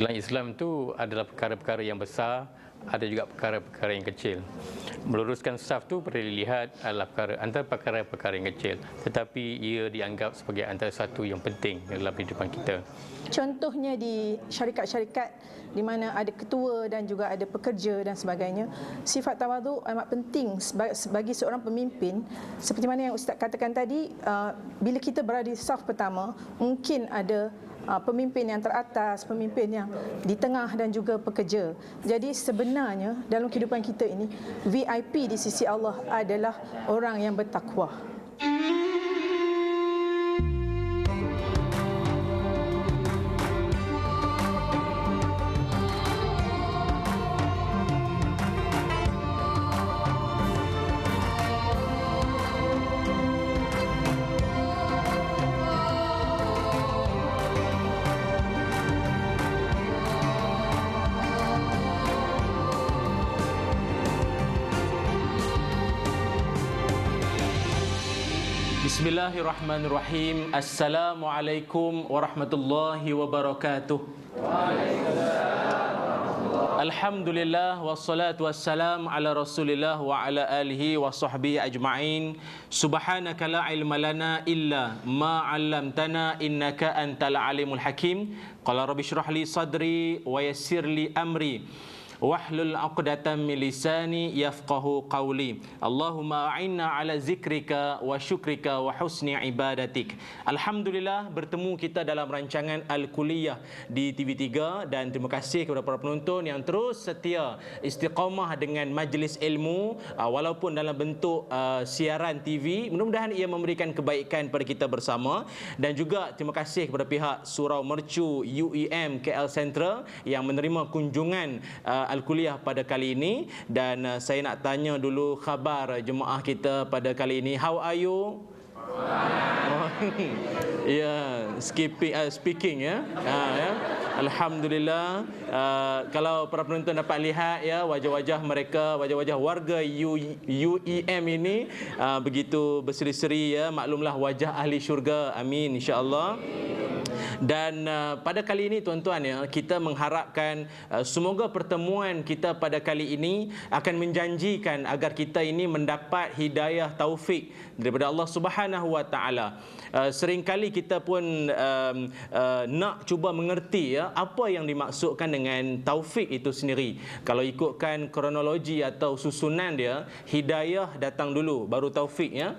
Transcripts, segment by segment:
Dalam Islam itu adalah perkara-perkara yang besar, ada juga perkara-perkara yang kecil. Meluruskan saf tu perlu dilihat adalah antara perkara-perkara yang kecil, tetapi ia dianggap sebagai antara satu yang penting dalam kehidupan kita. Contohnya di syarikat-syarikat di mana ada ketua dan juga ada pekerja dan sebagainya, sifat tawaduk amat penting bagi seorang pemimpin. Seperti mana yang Ustaz katakan tadi, bila kita berada di saf pertama, mungkin ada pemimpin yang teratas, pemimpin yang di tengah dan juga pekerja. Jadi sebenarnya dalam kehidupan kita ini, VIP di sisi Allah adalah orang yang bertakwa. Bismillahirrahmanirrahim. Assalamualaikum warahmatullahi wabarakatuh. Alhamdulillah wassalatu wassalam ala Rasulillah wa ala alihi wa sahbihi ajma'in. Subhanaka la ilma lana illa ma 'allamtana innaka antal alimul hakim. Qala rabbi shrah li sadri wa yassir li amri wahlul 'uqdatam min lisani yafqahu qawli. Allahumma a'inna ala zikrika wa syukrika wa husni ibadatik. Alhamdulillah bertemu kita dalam rancangan Al-Kuliah di TV3, dan terima kasih kepada para penonton yang terus setia istiqamah dengan majlis ilmu walaupun dalam bentuk siaran TV. Mudah-mudahan ia memberikan kebaikan pada kita bersama, dan juga terima kasih kepada pihak Surau Mercu UEM KL Central yang menerima kunjungan Al-Kuliah pada kali ini. Dan saya nak tanya dulu khabar jemaah kita pada kali ini. How are you? Speaking ya. Alhamdulillah. Kalau para penonton dapat lihat ya, wajah-wajah mereka, wajah-wajah warga UEM ini begitu berseri-seri ya. Maklumlah wajah ahli syurga. Amin insya-Allah. Dan pada kali ini tuan-tuan ya, kita mengharapkan semoga pertemuan kita pada kali ini akan menjanjikan agar kita ini mendapat hidayah taufik daripada Allah Subhanahu wa taala. Seringkali kita pun nak cuba mengerti ya apa yang dimaksudkan dengan taufik itu sendiri. Kalau ikutkan kronologi atau susunan dia, hidayah datang dulu baru taufik ya.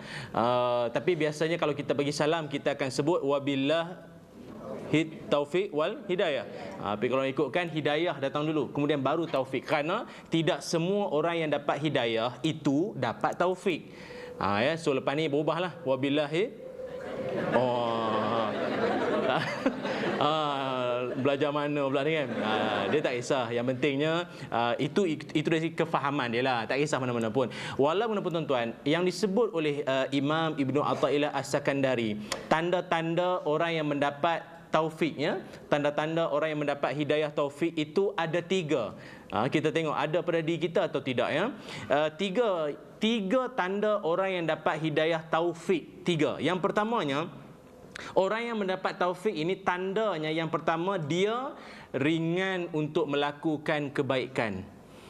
Tapi biasanya kalau kita bagi salam kita akan sebut wabillah taufik wal hidayah. Tapi kalau ikutkan hidayah datang dulu kemudian baru taufik, kerana tidak semua orang yang dapat hidayah itu dapat taufik. Ya, so lepas ni berubahlah wabillahi. Belajar mana pula ni kan? Dia tak kisah. Yang pentingnya itu dari kefahaman dia lah. Tak kisah mana-mana pun. Walaupun tuan-tuan, yang disebut oleh Imam Ibnu Athaillah As-Sakandari, tanda-tanda orang yang mendapat taufik ya, tanda-tanda orang yang mendapat hidayah taufik itu ada 3. Kita tengok ada pada diri kita atau tidak ya. Tiga tanda orang yang dapat hidayah taufik. 3. Yang pertamanya, orang yang mendapat taufik ini tandanya yang pertama, dia ringan untuk melakukan kebaikan.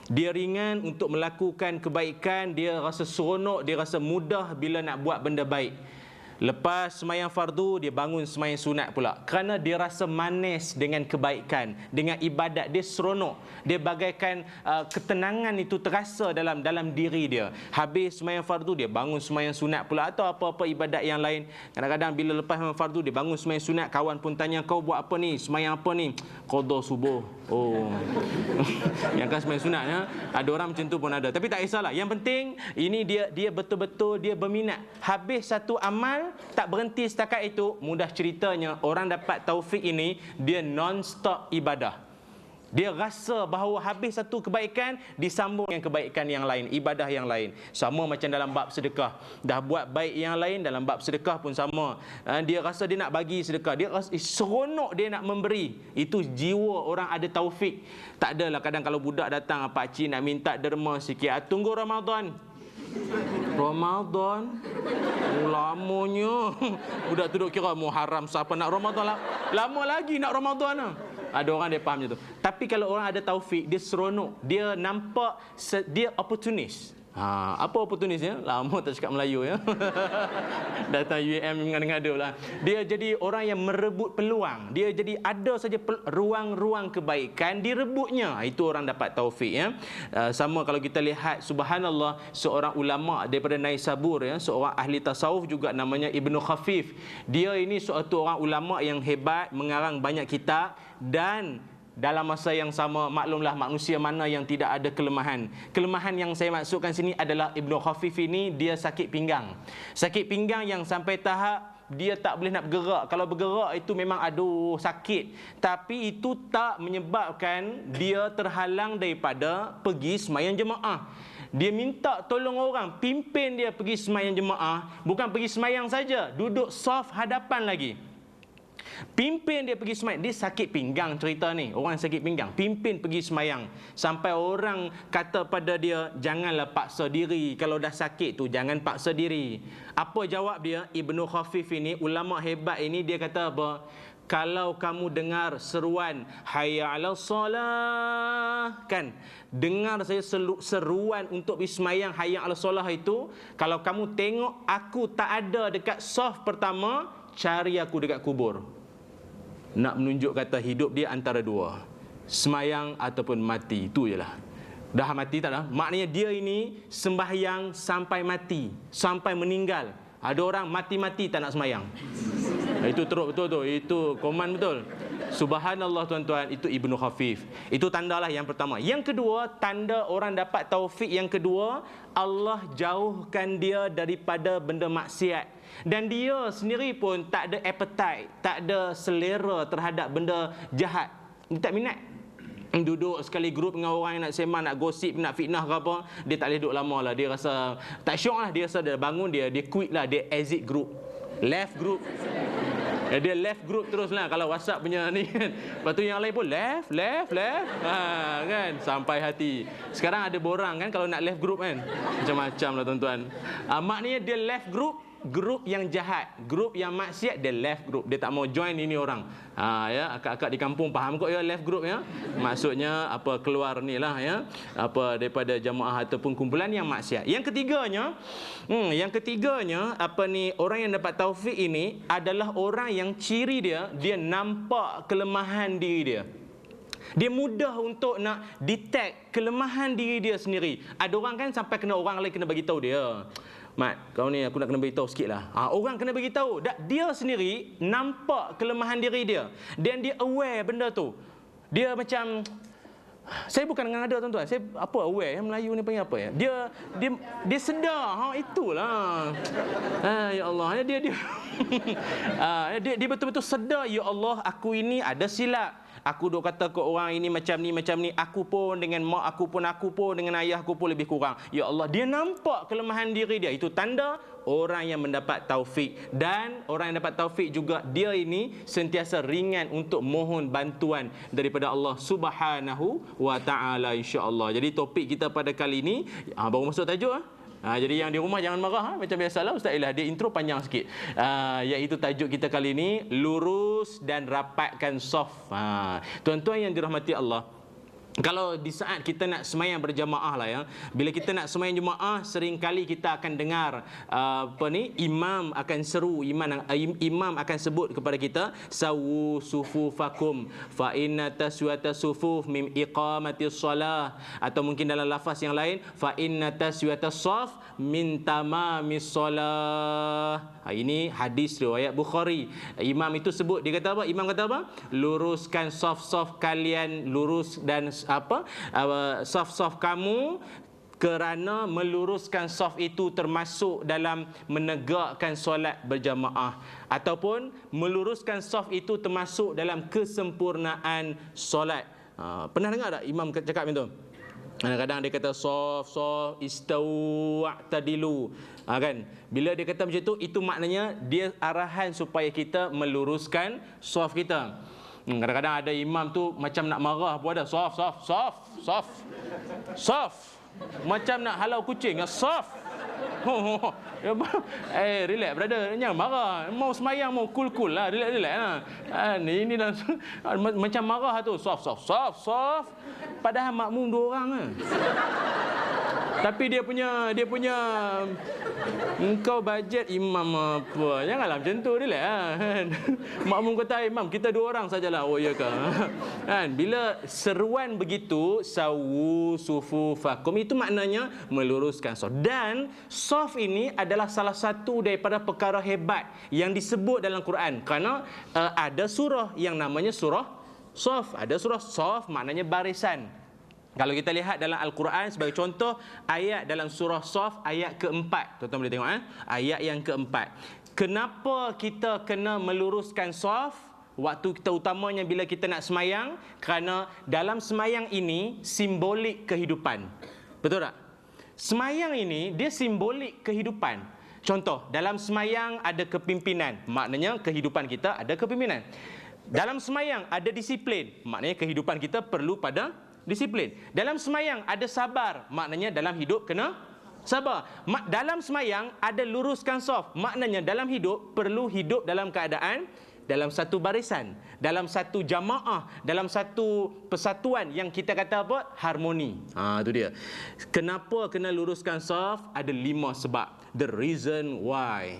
Dia ringan untuk melakukan kebaikan, dia rasa seronok, dia rasa mudah bila nak buat benda baik. Lepas semayang fardu, dia bangun semayang sunat pula, kerana dia rasa manis dengan kebaikan, dengan ibadat. Dia seronok, dia bagaikan ketenangan itu terasa dalam diri dia. Habis semayang fardu, dia bangun semayang sunat pula, atau apa-apa ibadat yang lain. Kadang-kadang bila lepas semayang fardu, dia bangun semayang sunat, kawan pun tanya, kau buat apa ni? Semayang apa ni? Qadha subuh. Yang kan semayang sunat ya. Ada orang macam tu pun ada. Tapi tak kisahlah. Yang penting ini dia betul-betul dia berminat. Habis satu amal, tak berhenti setakat itu. Mudah ceritanya, orang dapat taufik ini dia non-stop ibadah. Dia rasa bahawa habis satu kebaikan, disambung dengan kebaikan yang lain, ibadah yang lain. Sama macam dalam bab sedekah. Dah buat baik yang lain, dalam bab sedekah pun sama. Dia rasa dia nak bagi sedekah, dia rasa seronok dia nak memberi. Itu jiwa orang ada taufik. Tak adalah kadang kalau budak datang, pakcik nak minta derma sikit, tunggu Ramadan. Lamanya budak tu duk kira Muharram siapa nak Ramadan lah. Lama lagi nak Ramadan lah. Ada orang dia faham macam tu. Tapi kalau orang ada taufik, dia seronok, dia nampak dia opportunis. Apa opportunisnya? Lama tak cakap Melayu ya. Datang UAM mengada-ngada lah. Dia jadi orang yang merebut peluang. Dia jadi ada saja ruang-ruang kebaikan direbutnya. Itu orang dapat taufik ya. Sama kalau kita lihat, subhanallah, seorang ulama daripada Naisabur ya, seorang ahli tasawuf juga namanya Ibnu Khafif. Dia ini suatu orang ulama yang hebat, mengarang banyak kitab, dan dalam masa yang sama, maklumlah manusia mana yang tidak ada kelemahan. Kelemahan yang saya maksudkan sini adalah Ibnu Khafif ini dia sakit pinggang. Sakit pinggang yang sampai tahap dia tak boleh nak bergerak. Kalau bergerak itu memang aduh sakit. Tapi itu tak menyebabkan dia terhalang daripada pergi sembahyang jemaah. Dia minta tolong orang, pimpin dia pergi sembahyang jemaah. Bukan pergi sembahyang saja, duduk saf hadapan lagi. Pimpin dia pergi semayang. Dia sakit pinggang cerita ni. Orang sakit pinggang, pimpin pergi semayang. Sampai orang kata pada dia, janganlah paksa diri. Kalau dah sakit tu, jangan paksa diri. Apa jawab dia? Ibnu Khafif ini, ulama hebat ini, dia kata apa? Kalau kamu dengar seruan hayya 'alas solah, kan? Dengar saya seruan untuk pergi semayang hayya 'alas solah itu, kalau kamu tengok aku tak ada dekat saf pertama, cari aku dekat kubur. Nak menunjuk kata hidup dia antara dua, semayang ataupun mati. Itu je lah. Dah mati tak dah? Maknanya dia ini sembahyang sampai mati, sampai meninggal. Ada orang mati-mati tak nak semayang. Itu teruk betul tu. Itu koman betul. Subhanallah tuan-tuan, itu Ibnu Khafif. Itu tandalah yang pertama. Yang kedua, tanda orang dapat taufik yang kedua, Allah jauhkan dia daripada benda maksiat. Dan dia sendiri pun tak ada appetite, tak ada selera terhadap benda jahat. Dia tak minat. Duduk sekali grup dengan orang yang nak sembang, nak gosip, nak fitnah ke apa, dia tak boleh duduk lama lah. Dia rasa tak syok lah. Dia rasa dia bangun, dia quit lah. Dia exit group, left group. Dia left group terus lah. Kalau WhatsApp punya ni kan. Lepas tu yang lain pun left kan. Sampai hati. Sekarang ada borang kan kalau nak left group kan. Macam-macam lah tuan-tuan. Maknanya dia left grup yang jahat, grup yang maksiat, dia left group. Dia tak mau join ini orang. Ya, akak-akak di kampung faham kot ya left group ya. Maksudnya apa, keluar ni lah ya. Apa daripada jamaah ataupun kumpulan yang maksiat. Yang ketiganya apa ni, orang yang dapat taufik ini adalah orang yang ciri dia nampak kelemahan diri dia. Dia mudah untuk nak detect kelemahan diri dia sendiri. Ada orang kan sampai kena orang lain kena bagi tahu dia. Mat, kau ni aku nak kena beritahu sikit lah. Orang kena beritahu. Dia sendiri nampak kelemahan diri dia. Dan dia aware benda tu. Dia macam, saya bukan ngada tuan-tuan. Saya apa aware, yang Melayu ni panggil apa ya? Dia sedar. Itulah. Ya Allah. Dia betul-betul sedar, ya Allah, aku ini ada silap. Aku duk kata ke orang ini macam ni. Aku pun dengan mak aku pun dengan ayah aku pun lebih kurang. Ya Allah, dia nampak kelemahan diri dia. Itu tanda orang yang mendapat taufik. Dan orang yang dapat taufik juga, dia ini sentiasa ringan untuk mohon bantuan daripada Allah Subhanahu wa ta'ala, insya-Allah. Jadi topik kita pada kali ini baru masuk tajuk jadi yang di rumah jangan marah macam biasalah Ustaz Ilah, dia intro panjang sikit. Iaitu tajuk kita kali ini, lurus dan rapatkan saf. Tuan-tuan yang dirahmati Allah, kalau di saat kita nak semayang berjamaah lah ya, bila kita nak semayang jemaah, seringkali kita akan dengar imam akan seru, imam akan sebut kepada kita, sawu sufufakum fa inna taswiyata sufuf min iqamatis salah, atau mungkin dalam lafaz yang lain, fa inna taswiyata saf min tamamis salah. Ini hadis riwayat Bukhari. Imam itu sebut, dia kata apa? Imam kata apa? Luruskan saf-saf kalian, lurus dan saf-saf kamu, kerana meluruskan saf itu termasuk dalam menegakkan solat berjamaah, ataupun meluruskan saf itu termasuk dalam kesempurnaan solat. Pernah dengar tak imam cakap macam tu? Kadang-kadang dia kata saf istau wa'tadilu. Kan? Bila dia kata macam itu maknanya dia arahan supaya kita meluruskan saf kita. Kadang-kadang ada imam tu macam nak marah pun ada. Saf. Macam nak halau kucing. Saf. Relax brother, jangan marah. Mau semayang mau cool lah, relax lah. Ini dah macam marah tu. Soft. Padahal makmum 2 orang lah. Tapi dia punya engkau bajet imam apa. Janganlah macam tu, relax kan. Makmum kata, imam kita 2 orang sajalah. Oh ya ke? Kan bila seruan begitu, sawu sufufakum, itu maknanya meluruskan saf. Dan saf ini adalah salah satu daripada perkara hebat yang disebut dalam Quran. Kerana ada surah yang namanya surah saf. Ada surah saf maknanya barisan. Kalau kita lihat dalam Al-Quran sebagai contoh, ayat dalam surah Saf ayat keempat. Tuan-tuan boleh tengok ayat yang keempat. Kenapa kita kena meluruskan saf? Waktu kita utamanya bila kita nak semayang, kerana dalam semayang ini simbolik kehidupan. Betul tak? Semayang ini dia simbolik kehidupan. Contoh, dalam semayang ada kepimpinan, maknanya kehidupan kita ada kepimpinan. Dalam semayang ada disiplin, maknanya kehidupan kita perlu pada disiplin. Dalam semayang ada sabar, maknanya dalam hidup kena sabar. Dalam semayang ada luruskan saf, maknanya dalam hidup perlu hidup dalam keadaan dalam satu barisan, dalam satu jamaah, dalam satu persatuan yang kita kata apa? Harmoni. Itu dia. Kenapa kena luruskan saf? Ada 5 sebab. The reason why.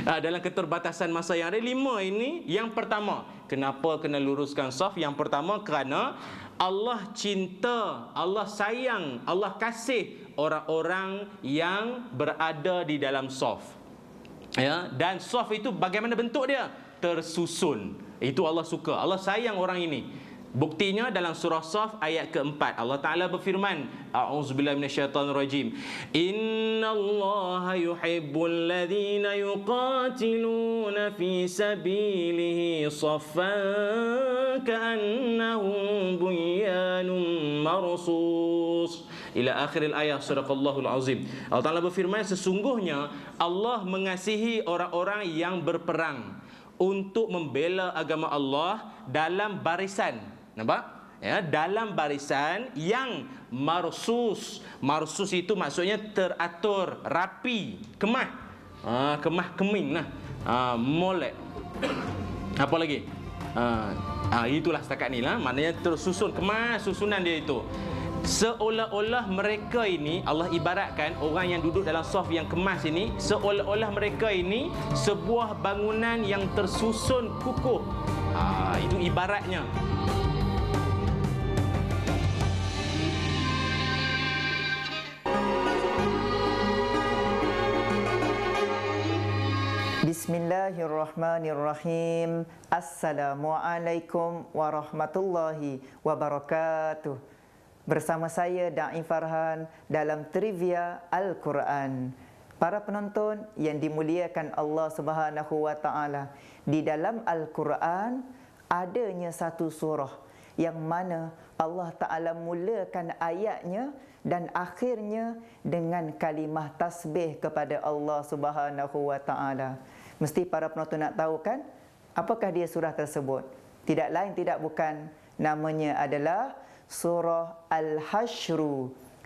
Dalam keterbatasan masa yang ada 5 ini, yang pertama, kenapa kena luruskan saf? Yang pertama kerana Allah cinta, Allah sayang, Allah kasih orang-orang yang berada di dalam saf. Ya, dan saf itu bagaimana bentuk dia? Tersusun. Itu Allah suka. Allah sayang orang ini. Buktinya dalam surah Saf ayat keempat, Allah Ta'ala berfirman, A'udzubillahi minasyaitonirrajim, Innallaha yuhibbul ladzina yuqatiluna fi sabilihi saffan ka'annahum bunyanun marsus. Ila akhiril ayat, sadaqallahul azim. Allah Ta'ala berfirman, sesungguhnya Allah mengasihi orang-orang yang berperang untuk membela agama Allah dalam barisan. Nampak? Ya, dalam barisan yang marsus. Marsus itu maksudnya teratur, rapi, kemah. Kemah keming lah. Molek. Apa lagi? Itulah setakat ni lah. Maknanya tersusun, kemah susunan dia itu. Seolah-olah mereka ini, Allah ibaratkan orang yang duduk dalam saf yang kemas ini, seolah-olah mereka ini sebuah bangunan yang tersusun kukuh. Itu ibaratnya. Bismillahirrahmanirrahim. Assalamualaikum warahmatullahi wabarakatuh. Bersama saya Da'i Farhan dalam Trivia Al-Quran. Para penonton yang dimuliakan Allah Subhanahu wa taala, di dalam Al-Quran adanya satu surah yang mana Allah Taala mulakan ayatnya dan akhirnya dengan kalimah tasbih kepada Allah Subhanahu wa taala. Mesti para penonton nak tahu kan, apakah dia surah tersebut? Tidak lain tidak bukan, namanya adalah surah Al-Hasyr,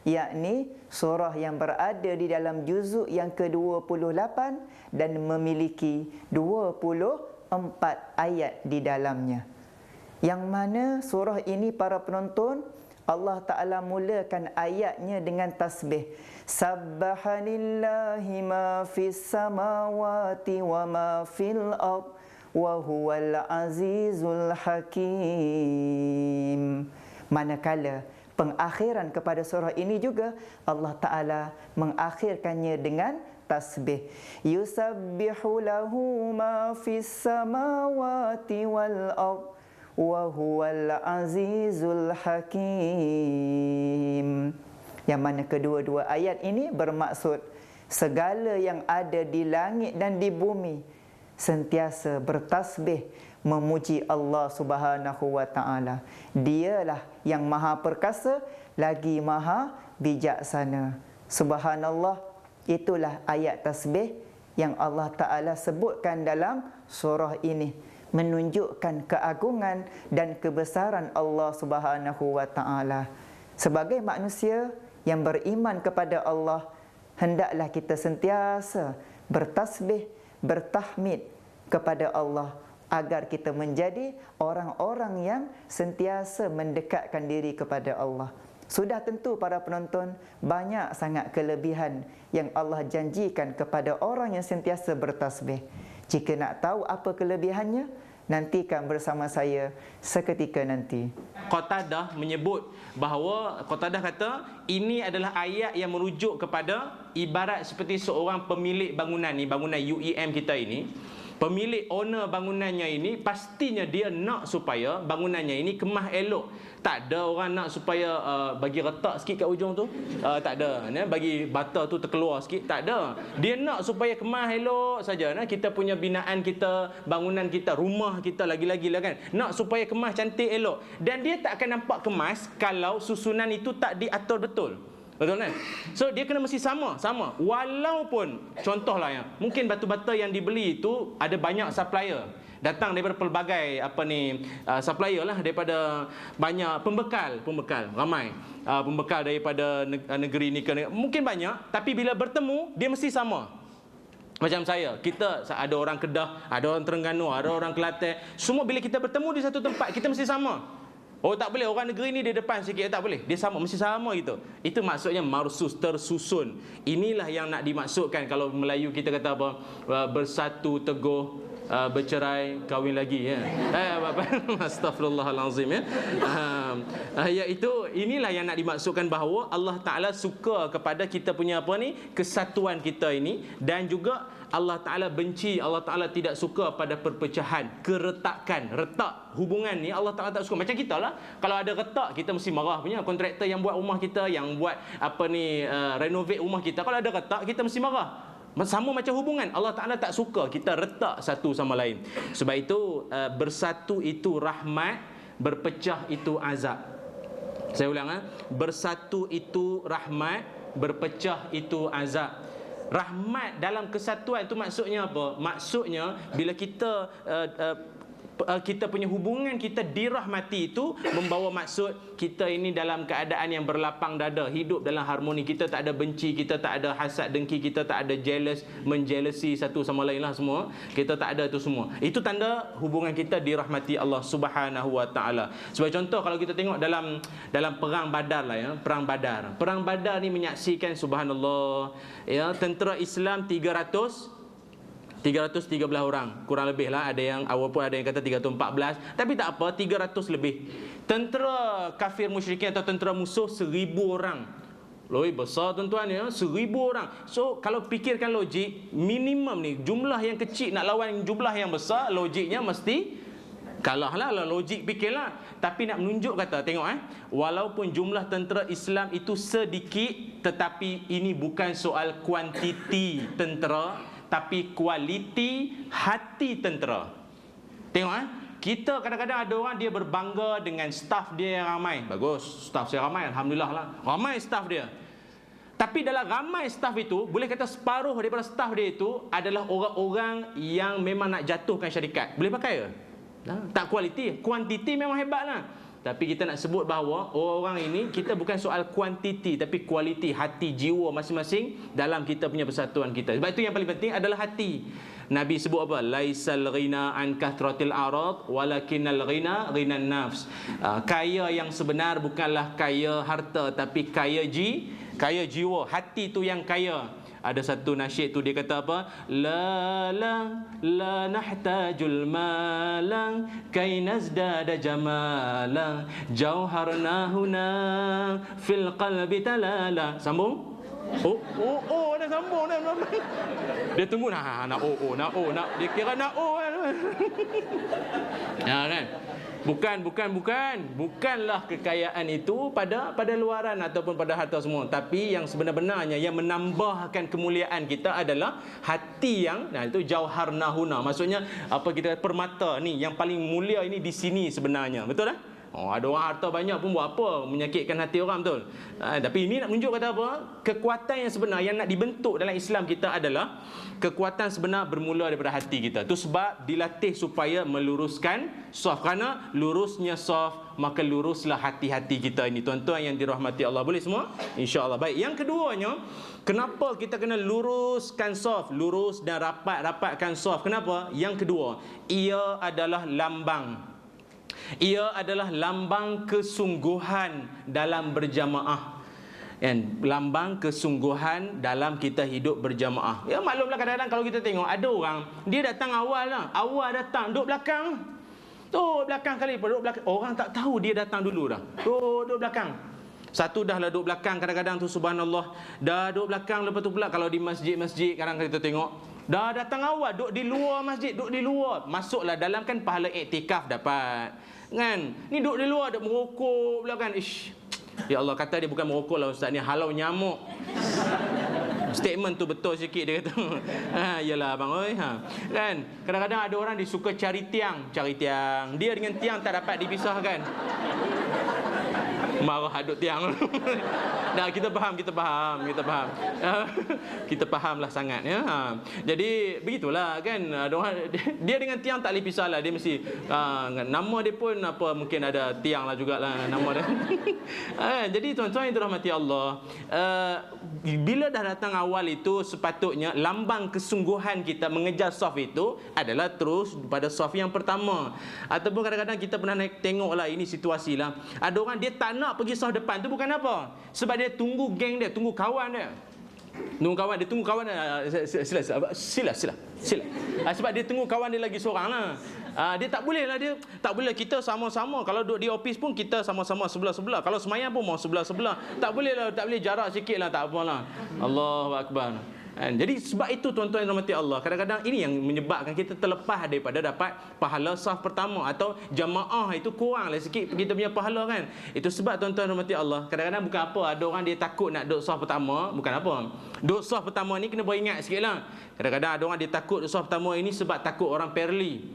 yakni surah yang berada di dalam juzuk yang ke-28 dan memiliki 24 ayat di dalamnya. Yang mana surah ini para penonton, Allah Ta'ala mulakan ayatnya dengan tasbih. Sabbahalillahi ma fis samawati wa ma fil ard wa huwal azizul hakim. Manakala pengakhiran kepada surah ini juga Allah Ta'ala mengakhirkannya dengan tasbih. Yusabbihu lahu ma fis samawati wal ard wa huwal azizul hakim. Yang mana kedua-dua ayat ini bermaksud segala yang ada di langit dan di bumi sentiasa bertasbih memuji Allah Subhanahu wa taala. Dialah yang maha perkasa lagi maha bijaksana. Subhanallah, itulah ayat tasbih yang Allah Ta'ala sebutkan dalam surah ini, menunjukkan keagungan dan kebesaran Allah Subhanahu wa taala. Sebagai manusia yang beriman kepada Allah, hendaklah kita sentiasa bertasbih, bertahmid kepada Allah agar kita menjadi orang-orang yang sentiasa mendekatkan diri kepada Allah. Sudah tentu para penonton, banyak sangat kelebihan yang Allah janjikan kepada orang yang sentiasa bertasbih. Jika nak tahu apa kelebihannya, nantikan bersama saya seketika nanti. Qatadah menyebut bahawa Qatadah kata ini adalah ayat yang merujuk kepada ibarat seperti seorang pemilik bangunan ni, bangunan UEM kita ini. Pemilik owner bangunannya ini pastinya dia nak supaya bangunannya ini kemas elok. Tak ada orang nak supaya bagi retak sikit kat ujung tu. Tak ada. Bagi bata tu terkeluar sikit. Tak ada. Dia nak supaya kemas elok saja. Kita punya binaan kita, bangunan kita, rumah kita lagi-lagi lah kan. Nak supaya kemas cantik elok. Dan dia tak akan nampak kemas kalau susunan itu tak diatur betul. Betul kan? So dia kena mesti sama. Walaupun contohlah ya, mungkin batu-bata yang dibeli itu ada banyak supplier. Datang daripada pelbagai supplier lah, daripada banyak pembekal ramai. Pembekal daripada negeri ni ke mungkin banyak, tapi bila bertemu dia mesti sama. Macam saya, kita ada orang Kedah, ada orang Terengganu, ada orang Kelantan, semua bila kita bertemu di satu tempat kita mesti sama. Oh tak boleh, orang negeri ni dia depan sikit, tak boleh. Dia sama, mesti sama gitu. Itu maksudnya marsus, tersusun. Inilah yang nak dimaksudkan kalau Melayu kita kata apa? Bersatu, teguh, bercerai, kahwin lagi ya. Astaghfirullahalazim ya. Iaitu inilah yang nak dimaksudkan bahawa Allah Taala suka kepada kita punya apa ni? Kesatuan kita ini, dan juga Allah Ta'ala benci, Allah Ta'ala tidak suka pada perpecahan, keretakan, retak hubungan ni Allah Ta'ala tak suka. Macam kita lah, kalau ada retak kita mesti marah punya. Kontraktor yang buat rumah kita, yang buat renovate rumah kita, kalau ada retak kita mesti marah. Sama macam hubungan, Allah Ta'ala tak suka kita retak satu sama lain. Sebab itu bersatu itu rahmat, berpecah itu azab. Saya ulang, bersatu itu rahmat, berpecah itu azab. Rahmat dalam kesatuan itu maksudnya apa? Maksudnya bila kita kita punya hubungan kita dirahmati itu membawa maksud kita ini dalam keadaan yang berlapang dada, hidup dalam harmoni. Kita tak ada benci, kita tak ada hasad dengki, kita tak ada jealous, menjealousy satu sama lain lah semua. Kita tak ada itu semua. Itu tanda hubungan kita dirahmati Allah Subhanahu Wa Taala. Sebagai contoh, kalau kita tengok dalam perang Badar lah ya, perang Badar ni menyaksikan subhanallah ya, tentera Islam 313 orang, kurang lebih lah. Ada yang awal pun ada yang kata 314, tapi tak apa, 300 lebih. Tentera kafir musyrikin atau tentera musuh 1000 orang. Lebih besar tuan-tuan ya, 1000 orang. So kalau fikirkan logik, minimum ni jumlah yang kecil nak lawan jumlah yang besar, logiknya mesti kalah lah, logik fikirlah. Tapi nak menunjuk kata, tengok walaupun jumlah tentera Islam itu sedikit, tetapi ini bukan soal kuantiti tentera, tapi kualiti hati tentera. Tengok kita kadang-kadang ada orang dia berbangga dengan staf dia yang ramai. Bagus, staf saya ramai, alhamdulillah lah, ramai staf dia. Tapi dalam ramai staf itu, boleh kata separuh daripada staf dia itu adalah orang-orang yang memang nak jatuhkan syarikat. Boleh pakai ke? Tak kualiti, kuantiti memang hebat lah. Tapi kita nak sebut bahawa orang ini, kita bukan soal kuantiti, tapi kualiti hati, jiwa masing-masing dalam kita punya persatuan kita. Sebab itu yang paling penting adalah hati. Nabi sebut apa? Laisal ghina an kathratil arad walakinnal ghina ghinan nafs. Kaya yang sebenar bukanlah kaya harta, tapi kaya jiwa. Hati tu yang kaya. Ada satu nasyid tu dia kata apa? La nahtajul malang kay nazdada jamala jauharna huna fil qalbi talala. Sambung. Dah sambung dah. Dia tunggu nak dia kira nak ya kan? Bukanlah kekayaan itu pada luaran ataupun pada harta semua, tapi yang sebenar-benarnya yang menambahkan kemuliaan kita adalah hati yang itu jauharna huna. Maksudnya apa kita permata ni yang paling mulia ini di sini sebenarnya. Betul tak? Ada orang harta banyak pun buat apa? Menyakitkan hati orang, betul. Tapi ini nak menunjuk kata apa? Kekuatan yang sebenar yang nak dibentuk dalam Islam kita adalah kekuatan sebenar bermula daripada hati kita. Itu sebab dilatih supaya meluruskan saf. Kerana lurusnya saf, maka luruslah hati-hati kita ini. Tuan-tuan yang dirahmati Allah. Boleh semua? InsyaAllah. Baik, yang keduanya, kenapa kita kena luruskan saf? Lurus dan rapatkan saf. Kenapa? Yang kedua, ia adalah lambang. Ia adalah lambang kesungguhan dalam berjamaah. Lambang kesungguhan dalam kita hidup berjamaah. Ya, maklumlah kadang-kadang kalau kita tengok ada orang, dia datang awal lah. Awal datang, duduk belakang. Duduk belakang kali, duduk belakang. Orang tak tahu dia datang dulu dah. Duduk belakang. Satu dah lah duduk belakang, kadang-kadang tu subhanallah. Dah duduk belakang, lepas tu pula kalau di masjid-masjid kadang-kadang kita tengok, dah datang awal, duduk di luar masjid, duduk di luar. Masuklah dalam kan pahala iktikaf dapat. Kan? Ni duduk di luar, duduk merokok pula kan. Ish. Ya Allah, kata dia bukan merokok lah ustaz ni, halau nyamuk. Statement tu betul sikit dia kata. Yalah abang oi. Kan? Kadang-kadang ada orang dia suka cari tiang. Dia dengan tiang tak dapat dipisahkan. Marah aduk tiang. Nah, kita faham. Kita fahamlah sangat ya. Jadi begitulah kan, ada orang dia dengan tiang tak boleh pisah lah. Dia mesti nama dia pun apa, mungkin ada tiang lah jugalah nama dia. Jadi tuan-tuan yang dirahmati Allah, bila dah datang awal itu, sepatutnya lambang kesungguhan kita mengejar saf itu adalah terus pada saf yang pertama. Ataupun kadang-kadang kita pernah tengoklah, ini situasi lah, ada orang dia tak nak pergi saf depan tu bukan apa? Sebab dia tunggu geng dia, tunggu kawan dia. Sila. Sebab dia tunggu kawan dia lagi seorang lah. Dia tak boleh lah, kita sama-sama. Kalau duduk di office pun kita sama-sama sebelah-sebelah. Kalau semayang pun mau sebelah-sebelah. Tak boleh lah, tak boleh jarak sikit lah, tak apalah. Allahu Akbar. Jadi sebab itu tuan-tuan yang dirahmati Allah, kadang-kadang ini yang menyebabkan kita terlepas daripada dapat pahala saf pertama, atau jamaah itu kuranglah sikit kita punya pahala kan. Itu sebab tuan-tuan yang dirahmati Allah, kadang-kadang bukan apa, ada orang dia takut nak duduk saf pertama, bukan apa. Duduk saf pertama ni kena beringat sikitlah. Kadang-kadang ada orang dia takut duduk saf pertama ini sebab takut orang perli.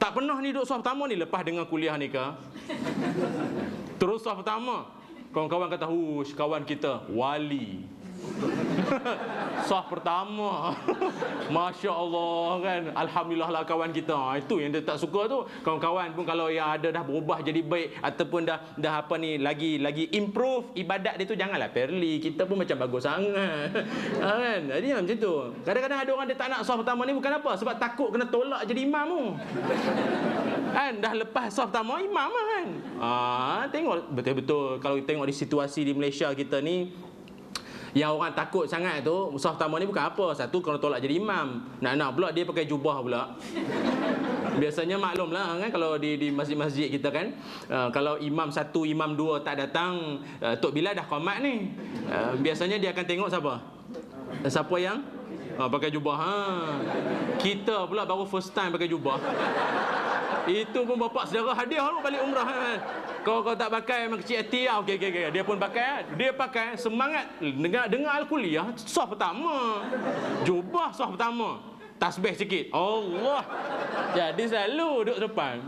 Tak pernah ni duduk saf pertama ni, lepas dengan kuliah ni ke terus saf pertama, kawan-kawan kata, "Hush, kawan kita wali." Saf pertama. Masya Allah kan. Alhamdulillah lah kawan kita. Itu yang dia tak suka tu. Kawan-kawan pun kalau yang ada dah berubah jadi baik, ataupun dah apa ni, lagi improve ibadat dia tu, janganlah perli. Kita pun macam bagus sangat. Kan? Jadi macam tu. Kadang-kadang ada orang dia tak nak saf pertama ni bukan apa, sebab takut kena tolak jadi imam tu. Kan dah lepas saf pertama imam kan. Tengok betul-betul kalau tengok di situasi di Malaysia kita ni, yang orang takut sangat tu, saf pertama ni bukan apa. Satu, kalau tolak jadi imam. Nak pula dia pakai jubah pula. Biasanya maklumlah kan, kalau di masjid-masjid kita kan, kalau imam satu, imam dua tak datang, Tok Bilal dah qamat ni. Biasanya dia akan tengok siapa yang pakai jubah. Kita pula baru first time pakai jubah. Itu pun bapak saudara hadiah lu balik umrah kan. Kau tak pakai memang kecil hati lah. Okey. Dia pun pakai. Dia pakai semangat dengar al-kuliah saf pertama. Jubah saf pertama. Tasbih sikit. Allah. Jadi selalu duduk depan.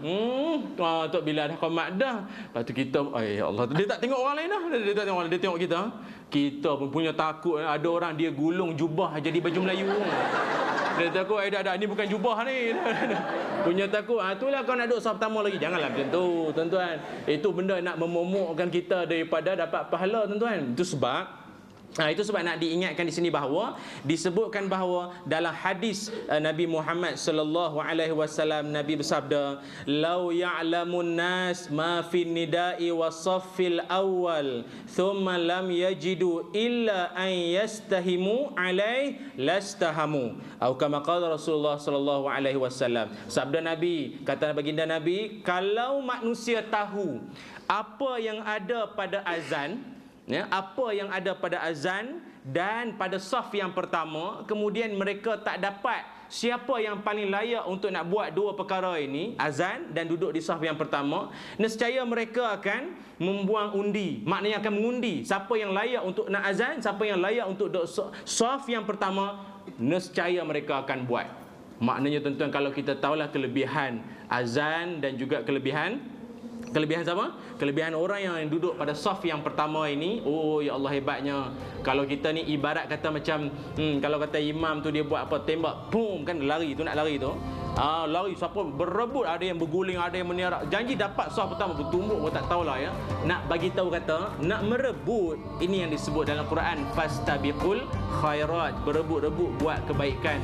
Tok Bilal dah qamat dah. Lepas tu kita, ya Allah, dia tak tengok orang lain dah. Dia tak tengok orang lain, dia tengok kita. Kita pun punya takut. Ada orang dia gulung jubah jadi baju Melayu. Dia takut, dah ni bukan jubah ni. Punya takut. Itulah kau nak duduk saf pertama lagi. Janganlah macam tu, tuan-tuan. Itu benda nak memomokkan kita daripada dapat pahala, tuan-tuan. Itu sebab nak diingatkan di sini bahawa disebutkan bahawa dalam hadis Nabi Muhammad sallallahu alaihi wasallam, Nabi bersabda, "Lau ya'lamun nas ma fin nida'i was-saffil awwal, thumma lam yajidu illa an yastahimu alaihi lastahamu." Atau kama qala Rasulullah sallallahu alaihi wasallam. Sabda Nabi, kata baginda Nabi, kalau manusia tahu apa yang ada pada azan, apa yang ada pada azan dan pada saf yang pertama, kemudian mereka tak dapat siapa yang paling layak untuk nak buat dua perkara ini, azan dan duduk di saf yang pertama, nescaya mereka akan membuang undi. Maknanya akan mengundi siapa yang layak untuk nak azan, siapa yang layak untuk duduk saf yang pertama, nescaya mereka akan buat. Maknanya tuan-tuan, kalau kita tahulah kelebihan azan dan juga kelebihan Kelebihan siapa? Kelebihan orang yang duduk pada saf yang pertama ini. Oh ya Allah, hebatnya. Kalau kita ni ibarat kata macam kalau kata imam tu dia buat apa, tembak, boom, kan lari tu, nak lari tu. Lari siapa berebut, ada yang berguling, ada yang meniarap. Janji dapat saf pertama, bertumbuk pun tak tahulah ya. Nak bagi tahu kata nak merebut, ini yang disebut dalam Quran fastabiqul khairat, berebut-rebut buat kebaikan.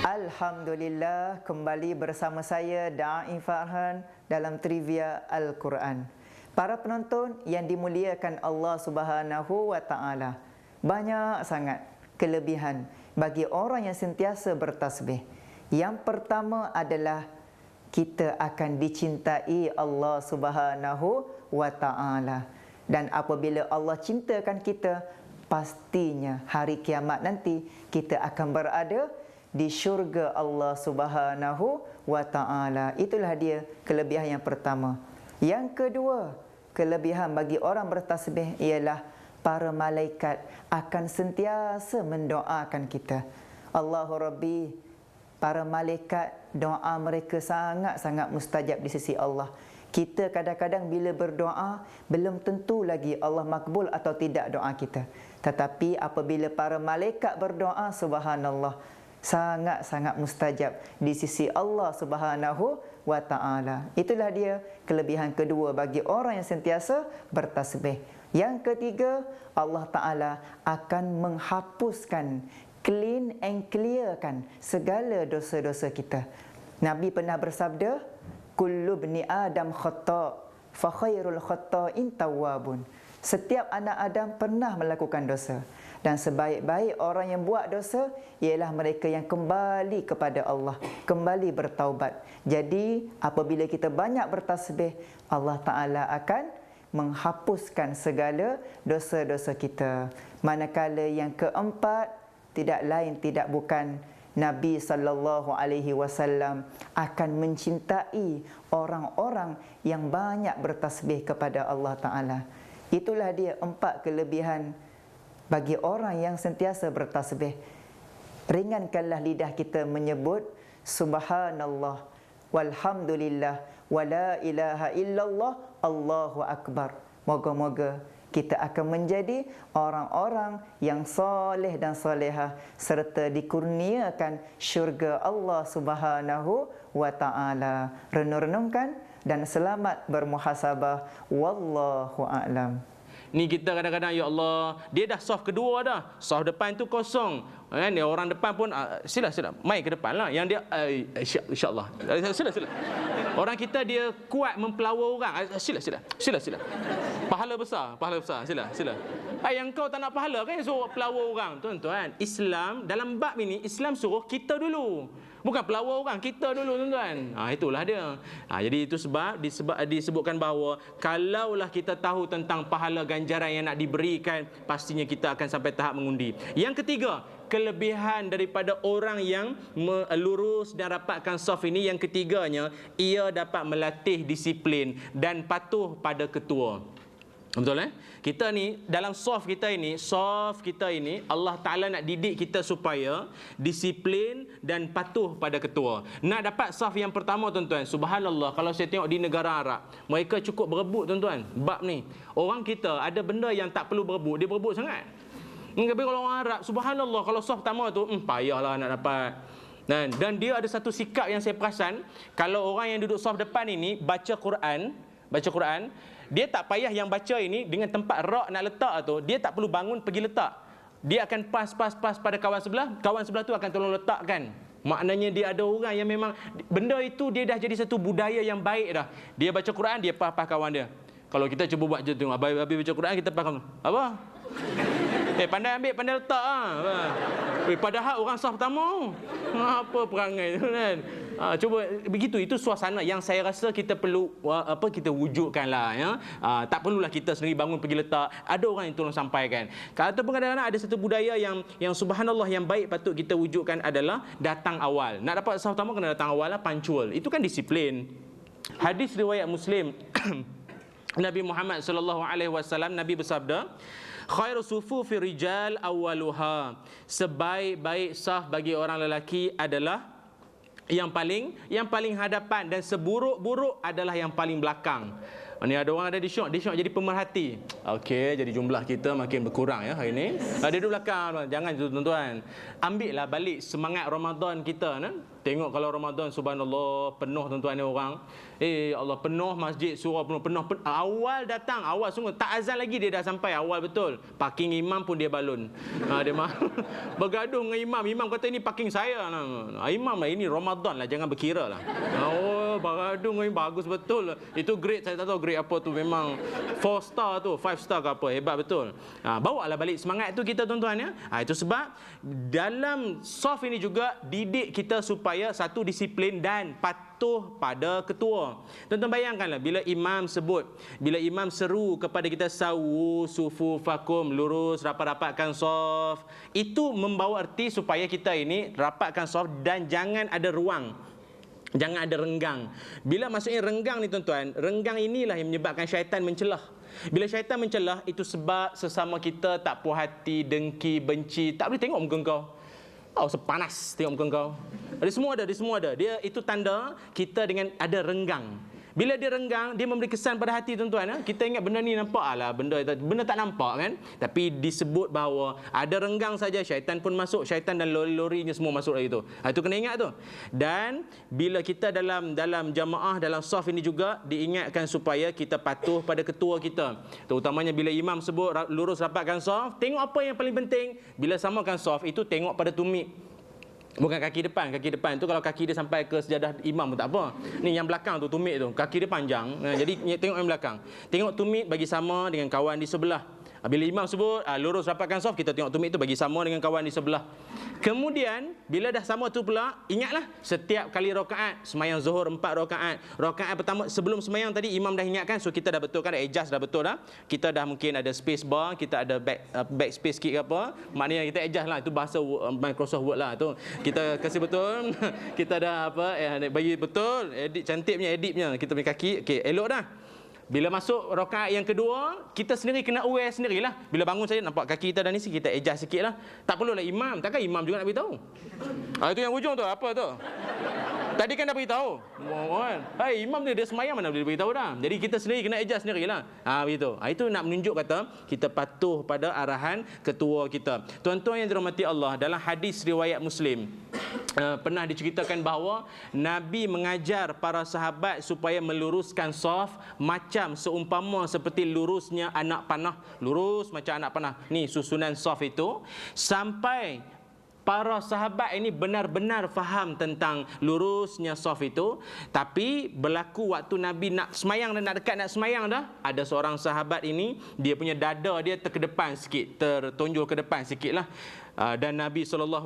Alhamdulillah, kembali bersama saya Da'i Farhan dalam Trivia Al-Quran. Para penonton yang dimuliakan Allah Subhanahu wa taala, banyak sangat kelebihan bagi orang yang sentiasa bertasbih. Yang pertama adalah kita akan dicintai Allah Subhanahu wa taala. Dan apabila Allah cintakan kita, pastinya hari kiamat nanti kita akan berada di syurga Allah Subhanahu wa taala. Itulah dia kelebihan yang pertama. Yang kedua, kelebihan bagi orang bertasbih ialah para malaikat akan sentiasa mendoakan kita. Allahu Rabbi, para malaikat doa mereka sangat-sangat mustajab di sisi Allah. Kita kadang-kadang bila berdoa belum tentu lagi Allah makbul atau tidak doa kita. Tetapi apabila para malaikat berdoa, subhanallah, sangat-sangat mustajab di sisi Allah Subhanahu wa taala. Itulah dia kelebihan kedua bagi orang yang sentiasa bertasbih. Yang ketiga, Allah taala akan menghapuskan, clean and clearkan segala dosa-dosa kita. Nabi pernah bersabda, kullu bni adam khata' fa khairul khata'in tawwabun. Setiap anak Adam pernah melakukan dosa, dan sebaik-baik orang yang buat dosa ialah mereka yang kembali kepada Allah, kembali bertaubat. Jadi apabila kita banyak bertasbih, Allah Ta'ala akan menghapuskan segala dosa-dosa kita. Manakala yang keempat, tidak lain tidak bukan Nabi SAW akan mencintai orang-orang yang banyak bertasbih kepada Allah Ta'ala. Itulah dia 4 kelebihan bagi orang yang sentiasa bertasbih. Ringankanlah lidah kita menyebut subhanallah, walhamdulillah, wala ilaha illallah, Allahu akbar. Moga-moga kita akan menjadi orang-orang yang soleh dan solehah serta dikurniakan syurga Allah Subhanahu wa taala. Renung-renungkan dan selamat bermuhasabah. Wallahu a'lam. Ni kita kadang-kadang, ya Allah, dia dah saf kedua dah, saf depan tu kosong kan, dia orang depan pun sila mai ke depan lah, yang dia insya-Allah sila orang kita dia kuat mempelawa orang, sila pahala besar sila yang kau tak nak pahala kan suruh pelawa orang. Tuan-tuan, Islam dalam bab ini, Islam suruh kita dulu, bukan pelawa orang, kita dulu tuan-tuan. Itulah dia. Jadi itu sebab disebutkan bahawa kalaulah kita tahu tentang pahala ganjaran yang nak diberikan, pastinya kita akan sampai tahap mengundi. Yang ketiga, kelebihan daripada orang yang lurus dan rapatkan saf ini, yang ketiganya, ia dapat melatih disiplin dan patuh pada ketua. Betul Kita ni dalam saf kita ini Allah Ta'ala nak didik kita supaya disiplin dan patuh pada ketua. Nak dapat saf yang pertama tuan-tuan, subhanallah, kalau saya tengok di negara Arab, mereka cukup berebut tuan-tuan. Bab ni, orang kita ada benda yang tak perlu berebut, dia berebut sangat. Tapi kalau orang Arab, subhanallah, kalau saf pertama tu payahlah nak dapat. Dan dia ada satu sikap yang saya perasan, kalau orang yang duduk saf depan ini baca Quran, dia tak payah yang baca ini dengan tempat rak nak letak tu, dia tak perlu bangun pergi letak. Dia akan pas pada kawan sebelah tu akan tolong letakkan. Maknanya dia ada orang yang memang benda itu dia dah jadi satu budaya yang baik dah. Dia baca Quran, dia pas kawan dia. Kalau kita cuba buat je tengok, habis baca Quran kita pas kawan. Apa? Pandai ambil, pandai letak padahal orang saf pertama. Apa perangai tu kan? Cuba begitu, itu suasana yang saya rasa kita perlu kita wujudkanlah ya. Tak perlulah kita sendiri bangun pergi letak, ada orang yang tolong sampaikan. Ataupun kadang-kadang ada satu budaya yang subhanallah yang baik patut kita wujudkan adalah datang awal. Nak dapat saf pertama kena datang awal lah, punctual. Itu kan disiplin. Hadis riwayat Muslim Nabi Muhammad sallallahu alaihi wasallam, Nabi bersabda, Khairu sufufi rijal awwaluha. Sebaik-baik saf bagi orang lelaki adalah yang paling hadapan, dan seburuk-buruk adalah yang paling belakang. Ni ada orang ada di syok jadi pemerhati. Okey, jadi jumlah kita makin berkurang ya hari ni. Ada duduk belakang, jangan tuan-tuan. Ambillah balik semangat Ramadan kita kan. Tengok kalau Ramadan subhanallah penuh tuan-tuan ni orang. Allah penuh masjid, surau penuh. Awal datang, awal sungguh tak azan lagi dia dah sampai awal betul. Parking imam pun dia balun. Dia bergaduh dengan imam. Imam kata ini parking saya. Imam lah ini Ramadan lah, jangan berkira lah. Bergaduh dengan imam, bagus betul. Itu grade saya tak tahu grade apa tu, memang 4 star tu, 5 star ke apa, hebat betul. Bawa lah balik semangat tu kita tuan-tuan ya. Itu sebab dalam soft ini juga didik kita supaya satu disiplin dan patuh pada ketua. Tuan-tuan bayangkanlah bila imam seru kepada kita sawu sufufakum, lurus rapat-rapatkan soft, itu membawa erti supaya kita ini rapatkan soft dan jangan ada ruang. Jangan ada renggang. Bila maksudnya renggang ni tuan-tuan, renggang inilah yang menyebabkan syaitan mencelah. Bila syaitan mencelah, itu sebab sesama kita tak puas hati, dengki, benci. Tak boleh tengok muka kau. Sepanas tengok muka kau. Ada semua ada. Dia itu tanda kita dengan ada renggang. Bila dia renggang, dia memberi kesan pada hati tuan-tuan. Kita ingat benda ni nampak lah, benda tak nampak kan. Tapi disebut bahawa ada renggang saja syaitan pun masuk, syaitan dan lori-lorinya semua masuk lagi tu. Itu kena ingat tu. Dan bila kita dalam jamaah, dalam saf ini juga diingatkan supaya kita patuh pada ketua kita. Terutamanya bila imam sebut lurus rapatkan saf, tengok apa yang paling penting. Bila samakan saf itu tengok pada tumit. Bukan kaki depan tu kalau kaki dia sampai ke sejadah imam pun tak apa. Ni yang belakang tu tumit tu, kaki dia panjang. Jadi tengok yang belakang. Tengok tumit bagi sama dengan kawan di sebelah. Bila imam sebut lurus rapatkan saf, kita tengok tumit tu bagi sama dengan kawan di sebelah. Kemudian bila dah sama tu pula, ingatlah setiap kali rakaat sembahyang zuhur 4 rakaat. Rakaat pertama sebelum sembahyang tadi imam dah ingatkan, so kita dah betulkan, dah adjust dah betul dah. Kita dah mungkin ada space bar, kita ada back space sikit ke apa. Maknanya kita adjust lah, itu bahasa Microsoft Word lah tu. Kita kasih betul. Kita dah bagi betul, edit cantik punya kita punya kaki. Okey, elok dah. Bila masuk rakaat yang kedua, kita sendiri kena aware sendirilah. Bila bangun saya nampak kaki kita dah ni, kita adjust sikit lah. Tak perlulah imam. Takkan imam juga nak beritahu. Itu yang hujung tu, apa tu? Tadi kan dah beritahu. Imam dia semayang mana boleh beritahu dah. Jadi kita sendiri kena adjust sendirilah. Begitu. Itu nak menunjuk kata kita patuh pada arahan ketua kita. Tuan-tuan yang dirahmati Allah, dalam hadis riwayat Muslim, pernah diceritakan bahawa Nabi mengajar para sahabat supaya meluruskan saf macam seumpama seperti lurusnya anak panah. Lurus macam anak panah. Ni susunan saf itu sampai para sahabat ini benar-benar faham tentang lurusnya saf itu. Tapi berlaku waktu Nabi nak semayang dan nak dekat nak semayang dah, ada seorang sahabat ini, dia punya dada dia terkedepan sikit, tertonjol ke depan sikit lah. Dan Nabi SAW,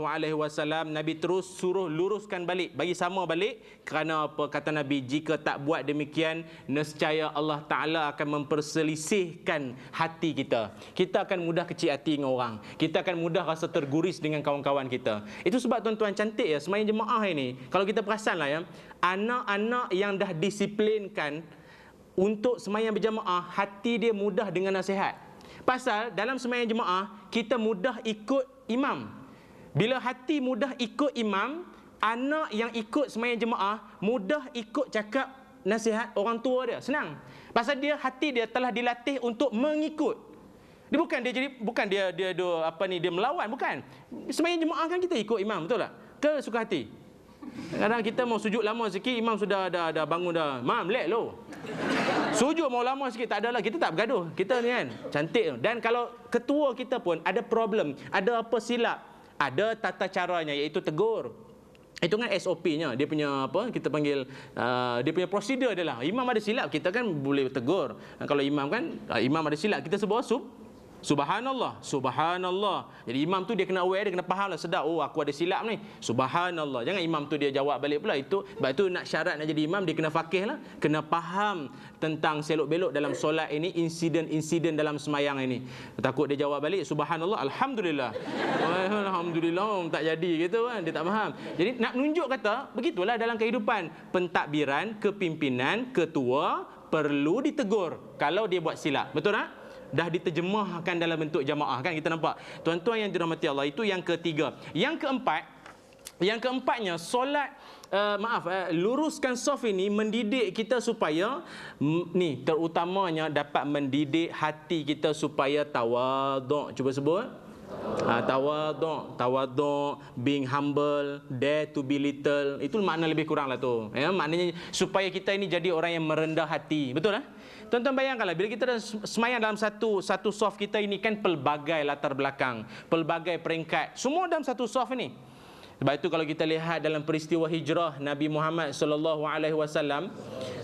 Nabi terus suruh luruskan balik, bagi sama balik. Kerana apa? Kata Nabi, jika tak buat demikian, nescaya Allah Ta'ala akan memperselisihkan hati kita. Kita akan mudah kecil hati dengan orang. Kita akan mudah rasa terguris dengan kawan-kawan kita. Itu sebab tuan-tuan cantik ya, sembahyang jemaah ini, kalau kita perasan lah ya, anak-anak yang dah disiplinkan untuk sembahyang berjemaah, hati dia mudah dengan nasihat. Pasal dalam sembahyang jemaah, kita mudah ikut imam. Bila hati mudah ikut imam, anak yang ikut sembahyang jemaah mudah ikut cakap nasihat orang tua dia. Senang. Pasal hati dia telah dilatih untuk mengikut. Dia dia melawan, bukan. Sembahyang jemaah kan kita ikut imam, betul tak? Ke suka hati. Kadang kita mau sujud lama sikit, imam sudah dah bangun dah. Mam, lek lo. Sujud mau lama sikit, tak adalah, kita tak bergaduh. Kita ni kan cantik. Dan kalau ketua kita pun ada problem, ada apa silap, ada tata caranya, iaitu tegur. Itu kan SOP-nya, dia punya apa, kita panggil dia punya prosedur dia lah. Imam ada silap, kita kan boleh tegur. Kalau imam ada silap, kita sebut Subhanallah, subhanallah. Jadi imam tu dia kena aware, dia kena faham lah, sedar, aku ada silap ni. Subhanallah. Jangan imam tu dia jawab balik pula. Sebab itu nak syarat nak jadi imam, dia kena faqih lah, kena faham tentang selok-belok dalam solat ini, insiden-insiden dalam semayang ini. Takut dia jawab balik subhanallah, alhamdulillah. Alhamdulillah tak jadi gitu kan, dia tak faham. Jadi nak menunjuk kata begitulah dalam kehidupan. Pentadbiran, kepimpinan, ketua perlu ditegur kalau dia buat silap. Betul tak? dah diterjemahkan dalam bentuk jamaah, kan kita nampak. Tuan-tuan yang dirahmati Allah, itu yang ketiga. Yang keempatnya, solat luruskan saf ini mendidik kita supaya ni terutamanya dapat mendidik hati kita supaya tawaduk. Cuba sebut. Tawaduk, being humble, dare to be little. Itu makna lebih kurang lah tu. Ya, maknanya supaya kita ini jadi orang yang merendah hati. Betul lah? Tuan-tuan bayangkanlah, bila kita dah semayang dalam satu saf kita ini, kan pelbagai latar belakang, pelbagai peringkat, semua dalam satu saf ini. Sebab itu kalau kita lihat dalam peristiwa hijrah Nabi Muhammad sallallahu alaihi wasallam,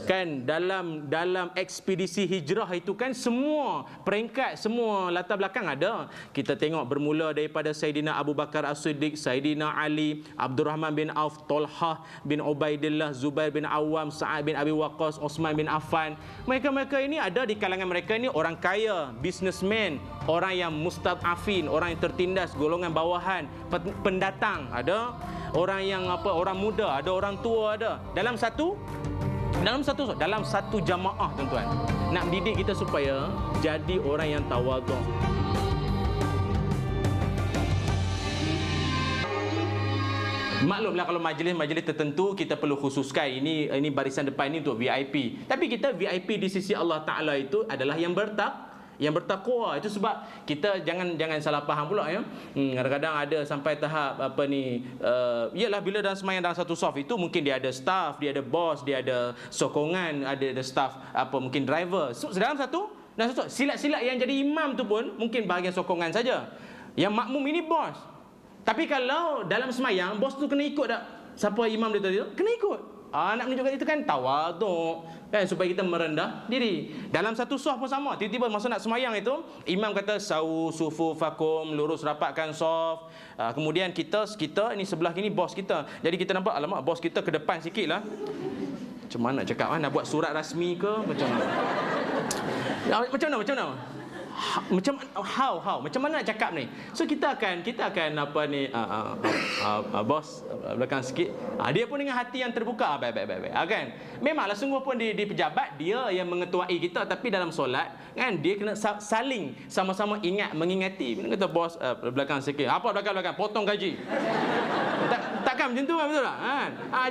kan dalam ekspedisi hijrah itu kan semua peringkat, semua latar belakang ada. Kita tengok bermula daripada Saidina Abu Bakar As-Siddiq, Saidina Ali, Abdul Rahman bin Auf, Talhah bin Ubaidillah, Zubair bin Awam, Sa'ad bin Abi Waqqas, Osman bin Affan. Mereka ini ada di kalangan mereka ini orang kaya, businessman, orang yang mustad'afin, orang yang tertindas, golongan bawahan, pendatang ada, orang yang orang muda ada, orang tua ada, dalam satu jamaah. Tuan-tuan, nak mendidik kita supaya jadi orang yang tawaduk. Maklumlah kalau majlis-majlis tertentu kita perlu khususkan ini barisan depan ini untuk VIP. Tapi kita VIP di sisi Allah Taala itu adalah yang bertakwa. Itu sebab kita jangan salah faham pula ya. Kadang-kadang ada sampai tahap ialah bila dalam semayang dalam satu saf itu mungkin dia ada staff, dia ada bos, dia ada sokongan, ada staff mungkin driver. So, dalam satu silat-silat yang jadi imam tu pun mungkin bahagian sokongan saja. Yang makmum ini bos. Tapi kalau dalam semayang, bos tu kena ikut tak? Siapa imam dia tadi tu? Kena ikut. Nak menunjukkan itu kan tawaduk, kan, supaya kita merendah diri. Dalam satu saf pun sama. Tiba-tiba masa nak semayang itu, imam kata sawu sufufakum, lurus rapatkan saf. Kemudian kita ini sebelah kini bos kita. Jadi kita nampak, alamak, bos kita ke depan sikitlah. Macam mana cakap, nak buat surat rasmi ke macam mana? Macam mana? Macam mana nak cakap ni? So kita akan bos belakang sikit. Dia pun dengan hati yang terbuka, baik. Kan? Memanglah sungguh pun di pejabat dia yang mengetuai kita, tapi dalam solat kan dia kena saling sama-sama mengingati. Bila kata bos belakang sikit, apa belakang potong gaji. Takkan macam tu kan, betul tak?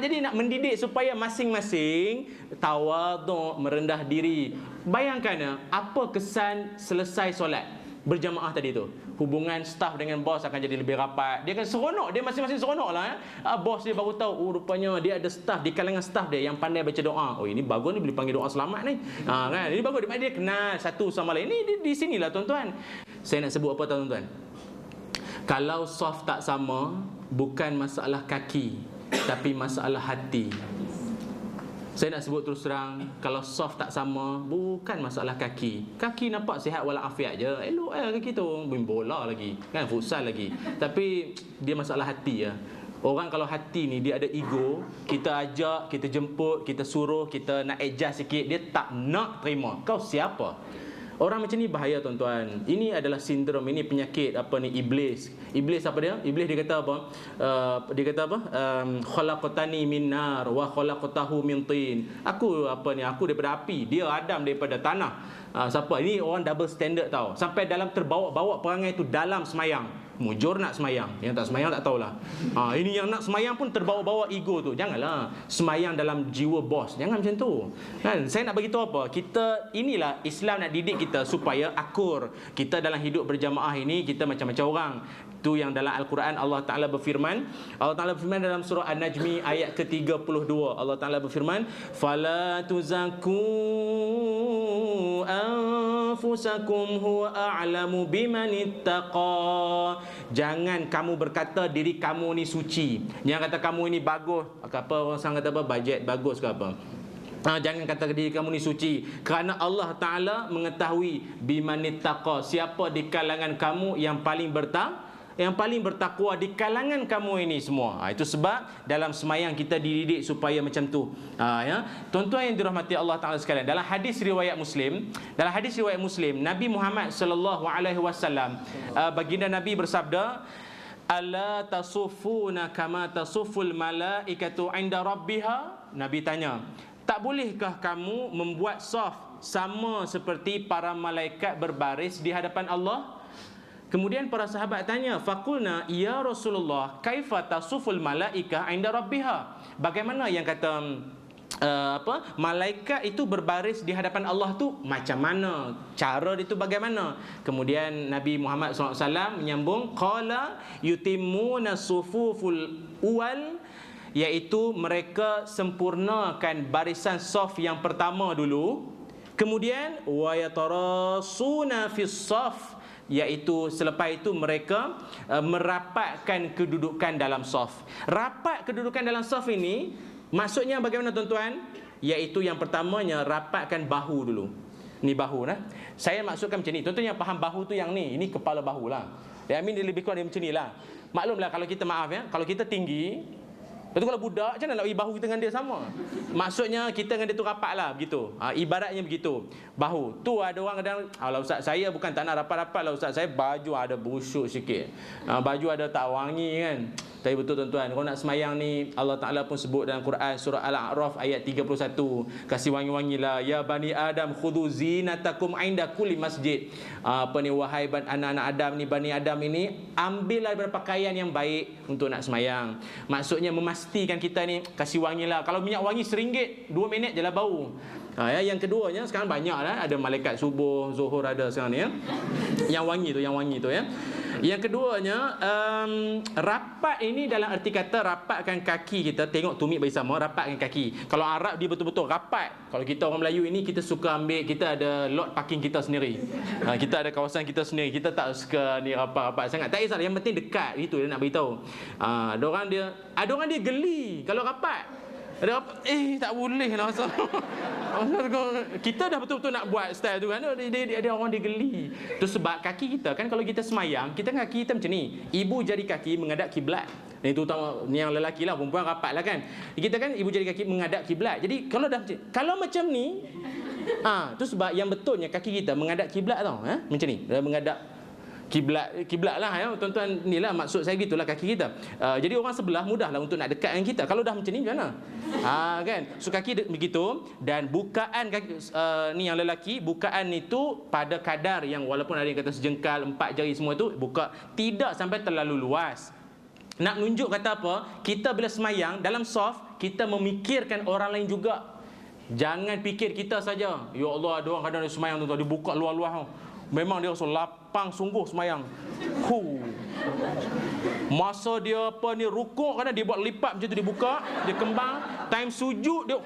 Jadi nak mendidik supaya masing-masing tawaduk, merendah diri. Bayangkan apa kesan selesai solat berjamaah tadi tu. Hubungan staf dengan bos akan jadi lebih rapat. Dia akan seronok, dia masing-masing seronok lah. Bos dia baru tahu, rupanya dia ada staf, di kalangan staf dia yang pandai baca doa. Oh, ini bagus ni, boleh panggil doa selamat ni. Kan? Ini bagus, dia kenal satu sama lain. Ini di sinilah tuan-tuan. Saya nak sebut apa tuan-tuan? Kalau saf tak sama, bukan masalah kaki, tapi masalah hati. Saya nak sebut terus terang, kalau saf tak sama, bukan masalah kaki. Kaki nampak sihat walafiat je, elok kaki tu, main bola lagi, kan, futsal lagi. Tapi dia masalah hati ya. Orang kalau hati ni dia ada ego, kita ajak, kita jemput, kita suruh, kita nak adjust sikit, dia tak nak terima. Kau siapa? Orang macam ni bahaya tuan-tuan. Ini adalah sindrom, ini penyakit iblis. Iblis apa dia? Iblis dia kata apa? Khalaqtani min nar wa khalaqtahu min tin. Aku daripada api, dia Adam daripada tanah. Siapa? Ini orang double standard tau. Sampai dalam terbawa-bawa perangai itu dalam semayang. Mujur nak semayang, yang tak semayang tak tahulah. Ini yang nak semayang pun terbawa-bawa ego tu. Janganlah semayang dalam jiwa bos. Jangan macam tu. Kan? Saya nak bagi tahu apa? Inilah Islam nak didik kita supaya akur. Kita dalam hidup berjamaah ini kita macam-macam orang. Tu yang dalam Al-Quran Allah Ta'ala berfirman. Allah Ta'ala berfirman dalam surah An-Najmi ayat ke-32. Allah Ta'ala berfirman, "Fala tuzakku anfusakum huwa a'lamu biman ittaqa." Jangan kamu berkata diri kamu ni suci. Jangan kata kamu ini bagus. Orang kata bajet bagus ke apa. Jangan kata diri kamu ni suci, kerana Allah Ta'ala mengetahui bimanittaqa, siapa di kalangan kamu yang paling bertakwa di kalangan kamu ini semua. Itu sebab dalam semayang kita dididik supaya macam tu. Ya, tuan-tuan yang dirahmati Allah Taala sekalian, dalam hadis riwayat Muslim, Nabi Muhammad sallallahu alaihi wasallam, baginda Nabi bersabda, Ala tasufuna kama tasuful malaikatu 'inda rabbiha? Nabi tanya, tak bolehkah kamu membuat saf sama seperti para malaikat berbaris di hadapan Allah? Kemudian para sahabat tanya, faqulna ya Rasulullah, kaifa tasuful malaika 'inda rabbiha? Bagaimana yang kata malaikat itu berbaris di hadapan Allah tu macam mana? Cara dia tu bagaimana? Kemudian Nabi Muhammad SAW menyambung, qala yutimuna sufuful uwal, iaitu mereka sempurnakan barisan saf yang pertama dulu. Kemudian wa yatarasuna fis saf, iaitu selepas itu mereka merapatkan kedudukan dalam saf. Rapat kedudukan dalam saf ini maksudnya bagaimana tuan-tuan? Iaitu yang pertamanya rapatkan bahu dulu. Ni bahu nah. Saya maksudkan macam ni. Tuan-tuan yang faham bahu tu yang ni, ini kepala bahu lah. Ya, Amin dia lebih kurang dia macam ni lah. Maklumlah kalau kita maaf ya, kalau kita tinggi, lepas tu kalau budak macam mana nak bagi bahu kita dengan dia sama? Maksudnya kita dengan dia tu rapat lah begitu. Ibaratnya begitu. Bahu. Tu ada orang kadang, "Alah ustaz, saya bukan tak nak rapat-rapat lah ustaz, saya baju ada busuk sikit. Baju ada tak wangi kan." Tapi betul tuan-tuan, kalau nak semayang ni Allah Ta'ala pun sebut dalam Quran surah Al-A'raf ayat 31, kasih wangi-wangilah, ya bani Adam khudhu zinatakum inda kulli masjid. Wahai anak-anak Adam ni, bani Adam ini, ambillah berpakaian yang baik untuk nak semayang. Maksudnya memastikan kita ni kasih wangilah. Kalau minyak wangi RM1, 2 minit je lah bau. Yang keduanya sekarang banyak lah, ada malaikat subuh, zuhur ada sekarang ni ya. Yang wangi tu ya. Yang keduanya, rapat ini dalam erti kata rapatkan kaki kita. Tengok tumit bagi sama, rapatkan kaki. Kalau Arab dia betul-betul rapat. Kalau kita orang Melayu ini, kita suka ambil, kita ada lot parking kita sendiri. Kita ada kawasan kita sendiri. Kita tak suka ni rapat-rapat sangat. Tak kisah, yang penting dekat. Itu dia nak beritahu. Ada orang dia geli kalau rapat. Ada apa? Tak boleh lah asal. Kita dah betul-betul nak buat style tu kan. Dia orang dia geli. Tu sebab kaki kita kan, kalau kita semayang, kita kan kaki kita macam ni. Ibu jari kaki menghadap kiblat. Ini terutama ni yang lelaki lah, perempuan rapat lah kan. Kita kan ibu jari kaki menghadap kiblat. Jadi kalau macam ni, tu sebab yang betulnya kaki kita menghadap kiblat tau. Macam ni. Dia menghadap kiblat lah ya tuan-tuan, inilah maksud saya, gitulah kaki kita. Jadi orang sebelah mudahlah untuk nak dekat dengan kita. Kalau dah macam ni macam mana? Kan? So kaki begitu, dan bukaan kaki, ni yang lelaki, bukaan itu pada kadar yang walaupun ada yang kata sejengkal, 4 jari semua tu buka, tidak sampai terlalu luas. Nak nunjuk kata apa? Kita bila semayang dalam saf, kita memikirkan orang lain juga. Jangan fikir kita saja. Ya Allah, ada orang kadang dia semayang tu dia buka luar-luar. Memang dia rasa lapang sungguh semayang. Masa dia rukuk kadang dia buat lipat macam tu, dia buka, dia kembang. Time sujud dia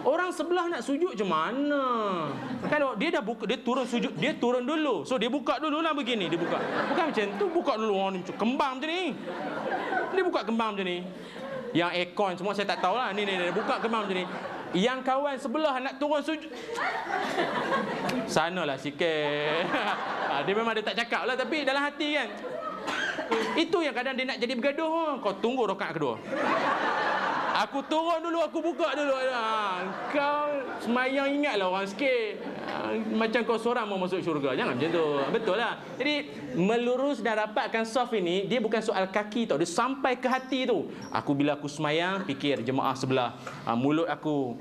orang sebelah nak sujud macam mana? Kan dia dah buka, dia turun sujud, dia turun dulu. So dia buka dulu lah begini, dia buka. Bukan macam tu, buka dulu orang ni kembang macam ni. Dia buka kembang macam ni. Yang aircon semua saya tak tahulah. Ni dia buka kembang macam ni. Yang kawan sebelah nak turun sujud, sanalah sikit. Dia memang dia tak cakap lah, tapi dalam hati kan. Itu yang kadang dia nak jadi bergaduh. Kau tunggu rakaat kedua. Aku turun dulu, aku buka dulu. Kau semayang ingatlah orang sikit. Macam kau seorang mau masuk syurga. Jangan macam tu. Betul lah. Jadi melurus dan rapatkan saf ini, dia bukan soal kaki tau. Dia sampai ke hati tu. Bila aku semayang, fikir jemaah sebelah. Mulut aku,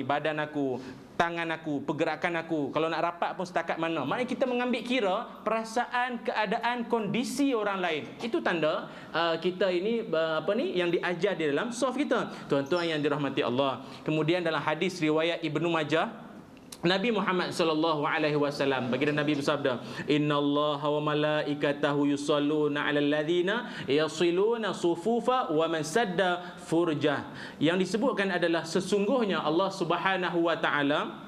badan aku, tangan aku, pergerakan aku. Kalau nak rapat pun setakat mana. Maknanya kita mengambil kira perasaan, keadaan, kondisi orang lain. Itu tanda kita ini yang diajar di dalam saf kita. Tuan-tuan yang dirahmati Allah. Kemudian dalam hadis riwayat Ibnu Majah, Nabi Muhammad sallallahu alaihi wasallam, baginda Nabi bersabda, "Innallaha wa malaikatahu yusalluna 'alal ladzina yasiluna sufufa wa man sadda furjah." Yang disebutkan adalah sesungguhnya Allah Subhanahu wa taala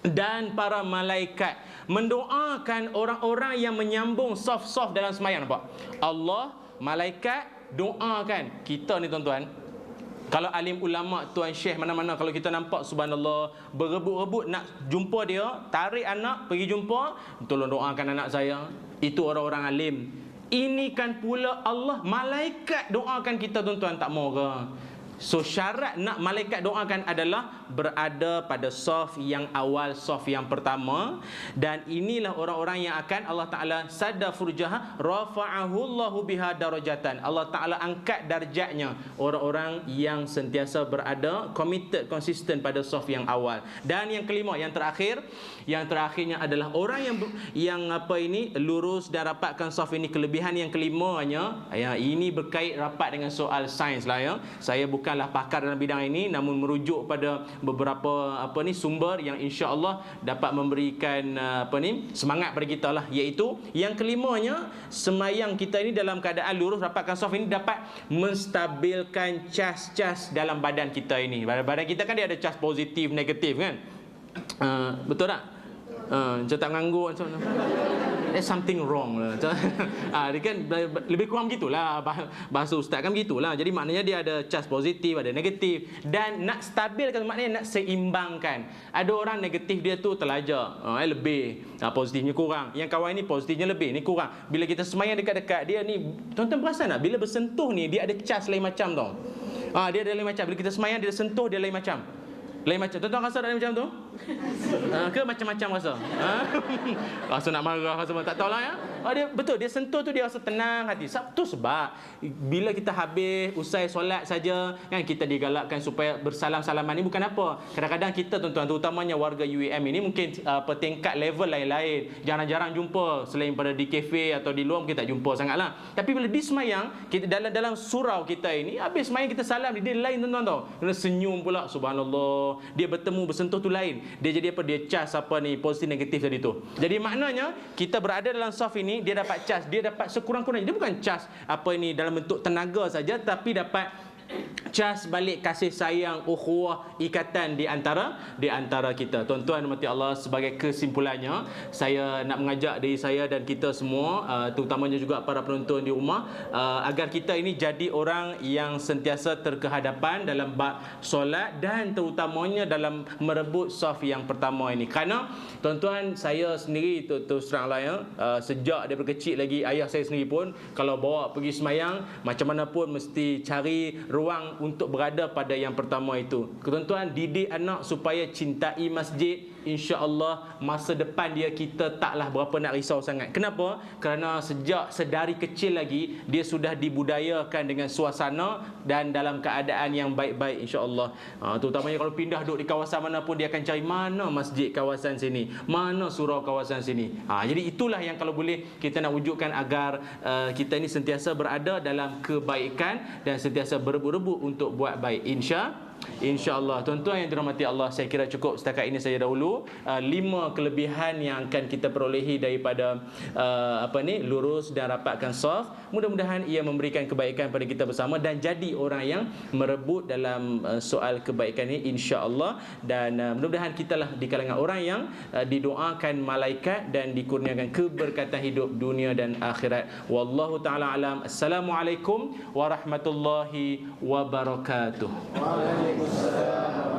dan para malaikat mendoakan orang-orang yang menyambung saf-saf dalam sembahyang. Nampak? Allah, malaikat doakan kita ni tuan-tuan. Kalau alim ulama, tuan syekh mana-mana, kalau kita nampak subhanallah berebut-rebut nak jumpa dia, tarik anak pergi jumpa, tolong doakan anak saya. Itu orang-orang alim. Ini kan pula Allah, malaikat doakan kita tuan-tuan, tak mau ke? So syarat nak malaikat doakan adalah berada pada saf yang awal, saf yang pertama. Dan inilah orang-orang yang akan Allah Ta'ala sadda furjaha rafa'ahu Allahu biha darajatan. Allah Ta'ala angkat darjatnya orang-orang yang sentiasa berada committed, konsisten pada saf yang awal. Dan yang kelima, yang terakhirnya adalah orang yang lurus dan rapatkan saf ini. Kelebihan yang kelimanya, ya, ini berkait rapat dengan soal sains lah, ya. Saya bukanlah pakar dalam bidang ini, namun merujuk pada beberapa sumber yang insya-Allah dapat memberikan semangat pada kita lah, iaitu yang kelimanya, semayang kita ini dalam keadaan lurus rapatkan saf ini dapat menstabilkan cas-cas dalam badan kita ini. Badan kita kan dia ada cas positif, negatif kan. Betul tak? Macam tak mengangguk macam there's something wrong lah. Dia kan lebih kurang begitulah, bahasa ustaz kan begitulah. Jadi maknanya dia ada cas positif, ada negatif, dan nak stabilkan maknanya nak seimbangkan. Ada orang negatif dia tu terlajar, lebih, positifnya kurang. Yang kawan ni positifnya lebih, ni kurang. Bila kita semayang dekat-dekat dia ni, tuan-tuan perasan tak? Bila bersentuh ni dia ada cas lain macam tau. Dia ada lain macam. Bila kita semayang dia sentuh dia lain macam. Lain macam. Tuan-tuan rasa lain macam tu? Ke macam-macam rasa? Rasa nak marah, rasa tak tahulah, ya. Dia betul, dia sentuh tu dia rasa tenang hati. Tu sebab bila kita habis usai solat saja kan, kita digalakkan supaya bersalam-salaman. Ni bukan apa. Kadang-kadang kita tuan-tuan, terutamanya warga UEM ini mungkin tingkat level lain-lain. Jarang-jarang jumpa, selain pada di kafe atau di luar kita tak jumpa sangatlah. Tapi bila di semayang, kita dalam surau kita ini, habis semayang kita salam, dia lain tuan-tuan tau. Kena senyum pula, subhanallah. Dia bertemu, bersentuh tu lain. Dia jadi apa? Dia cas positif negatif tadi tu. Jadi maknanya kita berada dalam saf ini, dia dapat cas, dia dapat sekurang-kurangnya. Dia bukan cas dalam bentuk tenaga saja, tapi dapat cas balik kasih sayang, ukhuwah, ikatan di antara kita. Tuan-tuan mati Allah, sebagai kesimpulannya, saya nak mengajak diri saya dan kita semua, terutamanya juga para penonton di rumah, agar kita ini jadi orang yang sentiasa terkehadapan dalam bab solat, dan terutamanya dalam merebut saf yang pertama ini. Kerana tuan-tuan, saya sendiri terus teranglah, ya, sejak daripada kecil lagi, ayah saya sendiri pun kalau bawa pergi semayang, macam mana pun mesti cari ruang untuk berada pada yang pertama itu. Tuan-tuan, didik anak supaya cintai masjid, insya-Allah masa depan dia kita taklah berapa nak risau sangat. Kenapa? Kerana sejak sedari kecil lagi dia sudah dibudayakan dengan suasana dan dalam keadaan yang baik-baik, insya-Allah. Terutamanya kalau pindah duduk di kawasan mana pun, dia akan cari mana masjid kawasan sini, mana surau kawasan sini. Jadi itulah yang kalau boleh kita nak wujudkan agar kita ini sentiasa berada dalam kebaikan dan sentiasa berebut-rebut untuk buat baik, insya-Allah. Tuan-tuan yang dirahmati Allah, saya kira cukup setakat ini saja dahulu. 5 kelebihan yang akan kita perolehi daripada lurus dan rapatkan saf. Mudah-mudahan ia memberikan kebaikan pada kita bersama dan jadi orang yang merebut dalam soal kebaikan ini, insya-Allah. Dan mudah-mudahan kita lah di kalangan orang yang didoakan malaikat dan dikurniakan keberkatan hidup dunia dan akhirat. Wallahu taala alam. Assalamualaikum warahmatullahi wabarakatuh. Waalaikumsalam.